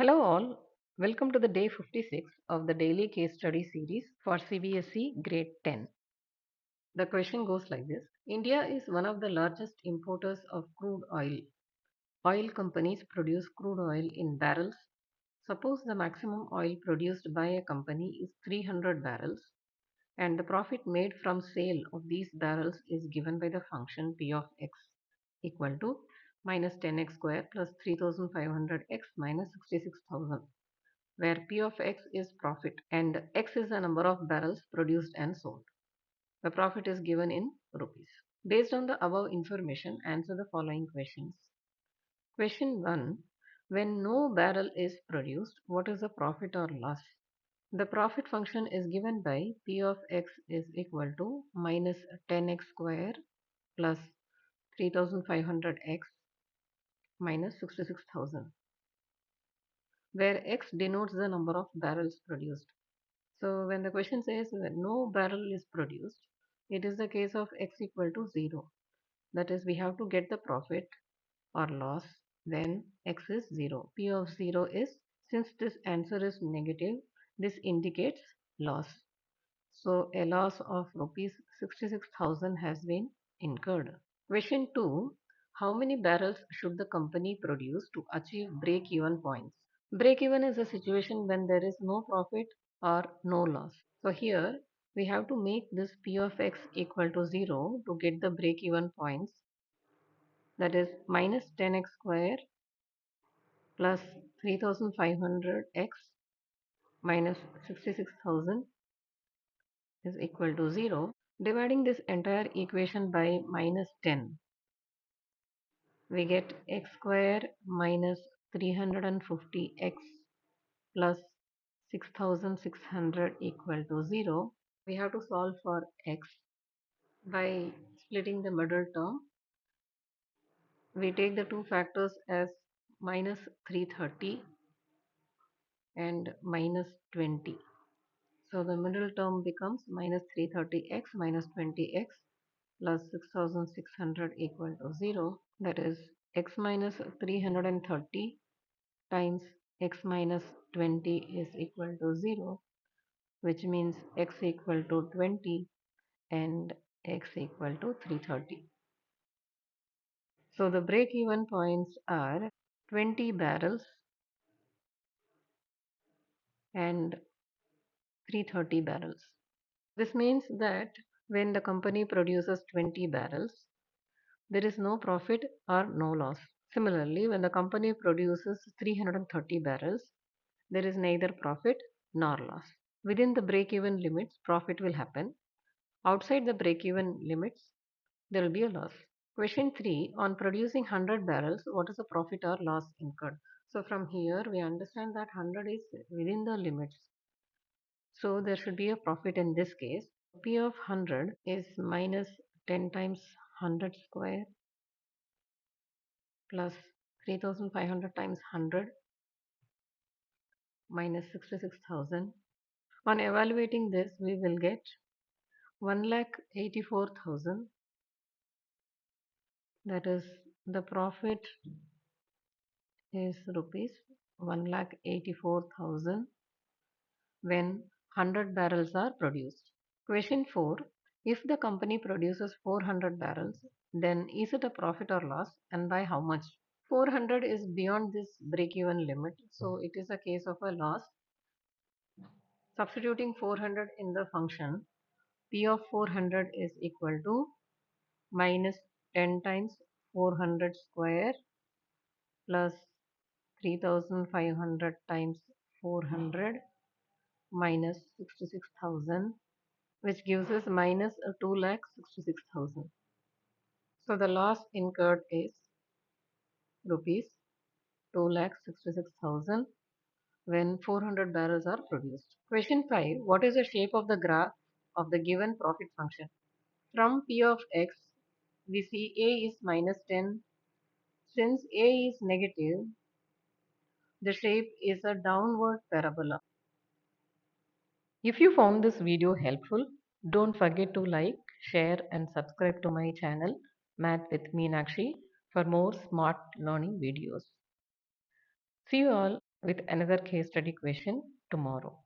Hello all, welcome to the day 56 of the daily case study series for CBSE grade 10. The question goes like this. India is one of the largest importers of crude oil. Oil companies produce crude oil in barrels. Suppose the maximum oil produced by a company is 300 barrels and the profit made from sale of these barrels is given by the function P of x equal to minus 10x square plus 3500x minus 66,000, where P of x is profit and x is the number of barrels produced and sold. The profit is given in rupees. Based on the above information, answer the following questions. Question 1. When no barrel is produced, what is the profit or loss? The profit function is given by P of x is equal to minus 10x square plus 3500x minus 66,000, where x denotes the number of barrels produced. So when the question says that no barrel is produced, it is the case of x equal to 0. That is, we have to get the profit or loss when x is 0. P of 0 is, since this answer is negative, this indicates loss. So a loss of rupees 66,000 has been incurred. Question 2. How many barrels should the company produce to achieve break-even points? Break-even is a situation when there is no profit or no loss. So here we have to make this P of x equal to 0 to get the break-even points. That is minus 10x square plus 3500x minus 66,000 is equal to 0. Dividing this entire equation by minus 10, we get x square minus 350x plus 6600 equal to 0. We have to solve for x by splitting the middle term. We take the two factors as minus 330 and minus 20. So the middle term becomes minus 330x minus 20x plus 6600 equal to 0. That is x minus 330 times x minus 20 is equal to 0, which means x equal to 20 and x equal to 330. So the break-even points are 20 barrels and 330 barrels. This means that when the company produces 20 barrels, there is no profit or no loss. Similarly, when the company produces 330 barrels, there is neither profit nor loss. Within the break-even limits, profit will happen. Outside the break-even limits, there will be a loss. Question 3. On producing 100 barrels, what is the profit or loss incurred? So from here, we understand that 100 is within the limits. So there should be a profit in this case. P of 100 is minus 10 times 100 square plus 3500 times 100 minus 66,000. On evaluating this, we will get 1,84,000. That is, the profit is rupees 1,84,000 when 100 barrels are produced. Question 4. If the company produces 400 barrels, then is it a profit or loss and by how much? 400 is beyond this break-even limit, so it is a case of a loss. Substituting 400 in the function, P of 400 is equal to minus 10 times 400 square plus 3500 times 400 minus 66,000, which gives us minus 2,66,000. So the loss incurred is rupees 2,66,000 when 400 barrels are produced. Question 5. What is the shape of the graph of the given profit function? From P of x, we see A is minus 10. Since A is negative, the shape is a downward parabola. If you found this video helpful, don't forget to like, share and subscribe to my channel Math with Meenakshi for more smart learning videos. See you all. with another case study question tomorrow.